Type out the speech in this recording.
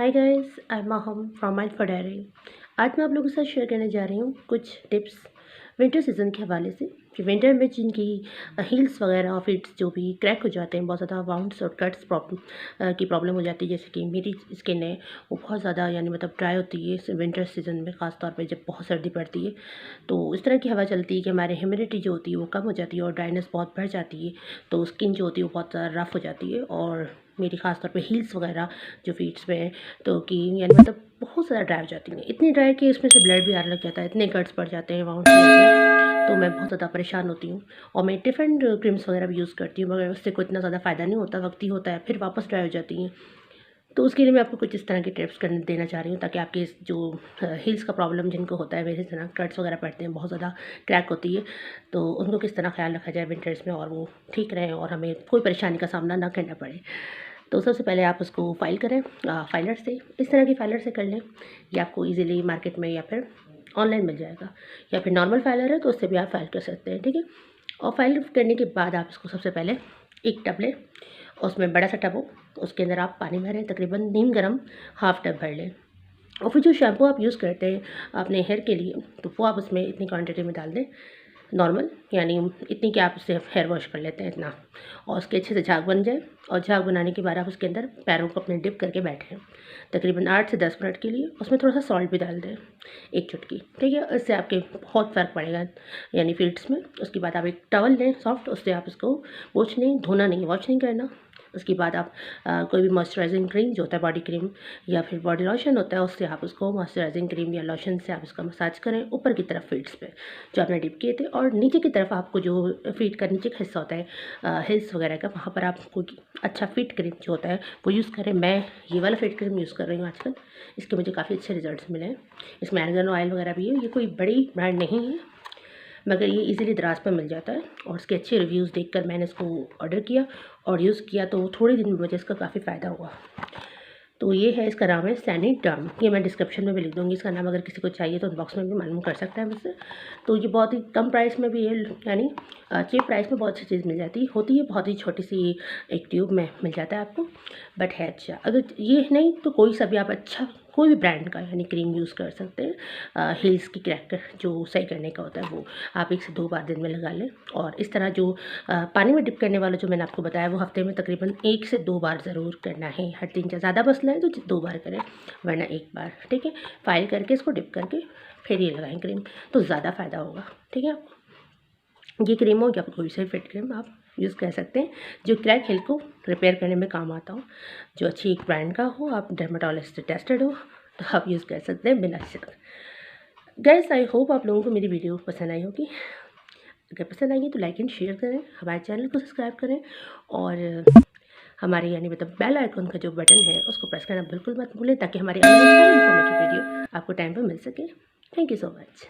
Hi guys, I am अहम from mind for diary. आज मैं आप लोगों के साथ शेयर करने जा रही हूँ कुछ टिप्स विंटर सीज़न के हवाले से कि विंटर में जिनकी हील्स वगैरह फीट्स जो भी क्रैक हो जाते हैं, बहुत ज़्यादा वाउंड्स और कट्स प्रॉब्लम की प्रॉब्लम हो जाती है। जैसे कि मेरी स्किन है वो बहुत ज़्यादा मतलब ड्राई होती है इस विंटर सीज़न में, ख़ास तौर पे जब बहुत सर्दी पड़ती है तो इस तरह की हवा चलती है कि हमारे ह्यूमिडिटी जो होती है वो कम हो जाती है और ड्राइनेस बहुत बढ़ जाती है। तो स्किन जो होती है वो बहुत ज़्यादा रफ़ हो जाती है और मेरी ख़ास तौर पे हील्स वगैरह जो फीट्स में है तो कि मतलब बहुत ज़्यादा ड्राई हो जाती हैं, इतनी ड्राई कि इसमें से ब्लड भी आने लग जाता है, इतने कट्स पड़ जाते हैं वहाँ से। तो मैं बहुत ज़्यादा परेशान होती हूँ और मैं डिफरेंट क्रीम्स वगैरह भी यूज़ करती हूँ, मगर उससे कोई इतना ज़्यादा फ़ायदा नहीं होता, वक्त ही होता है, फिर वापस ड्राई हो जाती हैं। तो उसके लिए मैं आपको कुछ इस तरह की टिप्स देना चाह रही हूँ ताकि आपके जो हील्स का प्रॉब्लम जिनको होता है, मेरे तरह कट्स वगैरह पड़ते हैं, बहुत ज़्यादा क्रैक होती है, तो उनको किस तरह ख्याल रखा जाए विंटर्स में और वो ठीक रहें और हमें कोई परेशानी का सामना ना करना पड़े। तो सबसे पहले आप उसको फाइल करें फाइलर से, इस तरह की फाइलर से कर लें। ये आपको इजीली मार्केट में या फिर ऑनलाइन मिल जाएगा, या फिर नॉर्मल फाइलर है तो उससे भी आप फाइल कर सकते हैं, ठीक है। और फाइल करने के बाद आप इसको सबसे पहले एक टब लें, उसमें बड़ा सा टब हो, उसके अंदर आप पानी भरें, तकरीबन नीम गर्म हाफ़ टब भर लें। और फिर जो शैम्पू आप यूज़ करते हैं अपने हेयर के लिए तो वो आप उसमें इतनी क्वांटिटी में डाल दें, नॉर्मल यानी इतनी कि आप उससे हेयर वॉश कर लेते हैं इतना, और उसके अच्छे से झाग बन जाए। और झाग बनाने के बाद आप उसके अंदर पैरों को अपने डिप करके बैठें तकरीबन 8 से 10 मिनट के लिए। उसमें थोड़ा सा सॉल्ट भी डाल दें, एक चुटकी, ठीक है। इससे आपके बहुत फ़र्क पड़ेगा यानी फीट्स में। उसके बाद आप एक टवल लें सॉफ्ट, उससे आप उसको पोंछ लें, धोना नहीं, वॉश नहीं करना। उसके बाद आप कोई भी मॉइस्चराइजिंग क्रीम जो होता है बॉडी क्रीम या फिर बॉडी लोशन होता है, उससे आप उसको मॉइस्चराइजिंग क्रीम या लोशन से आप उसका मसाज करें ऊपर की तरफ फीट्स पे जो आपने डिप किए थे, और नीचे की तरफ आपको जो फीट का नीचे का हिस्सा होता है हिल्स वगैरह का, वहाँ पर आप कोई अच्छा फिट क्रीम जो होता है वो यूज़ करें। मैं ये वाला फिट क्रीम यूज़ कर रही हूँ आजकल, इसके मुझे काफ़ी अच्छे रिजल्ट्स मिले हैं। इसमें आर्गन ऑयल वगैरह भी है, ये कोई बड़ी ब्रांड नहीं है मगर ये इजीली दराज पर मिल जाता है, और इसके अच्छे रिव्यूज़ देखकर मैंने इसको ऑर्डर किया और यूज़ किया तो थोड़े दिन में मुझे इसका काफ़ी फ़ायदा हुआ। तो ये है, इसका नाम है सैनिडर्म, ये मैं डिस्क्रिप्शन में भी लिख दूँगी इसका नाम, अगर किसी को चाहिए तो इनबॉक्स में भी मालूम कर सकता है मुझसे। तो ये बहुत ही कम प्राइस में भी है, यानी चीप प्राइस में बहुत अच्छी चीज़ मिल जाती होती है, बहुत ही छोटी सी एक ट्यूब में मिल जाता है आपको, बट है अच्छा। अगर ये नहीं तो कोई सा भी आप अच्छा कोई भी ब्रांड का यानी क्रीम यूज़ कर सकते हैं। हील्स की क्रैक जो सही करने का होता है वो आप 1 से 2 बार दिन में लगा लें। और इस तरह जो पानी में डिप करने वाला जो मैंने आपको बताया वो हफ्ते में तकरीबन 1 से 2 बार ज़रूर करना है, हर 3 या ज़्यादा मसला है तो 2 बार करें, वरना 1 बार, ठीक है। फाइल करके इसको डिप करके फिर ये लगाएं क्रीम, तो ज़्यादा फ़ायदा होगा, ठीक है। ये क्रीम हो या कोई सा फिट क्रीम आप यूज़ कर सकते हैं जो क्रैक हिल को रिपेयर करने में काम आता हो, जो अच्छी एक ब्रांड का हो, आप डर्माटोलॉजिस्ट से टेस्टेड हो तो आप यूज़ कर सकते हैं बिना शक। गाइस, आई होप आप लोगों को मेरी वीडियो पसंद आई होगी। अगर पसंद आई है तो लाइक एंड शेयर करें, हमारे चैनल को सब्सक्राइब करें, और हमारे यानी बेल आइकन का जो बटन है उसको प्रेस करना बिल्कुल मत भूलें ताकि हमारी आने वाली हर इन्फॉर्मेटिव वीडियो आपको टाइम पर मिल सके। Thank you so much.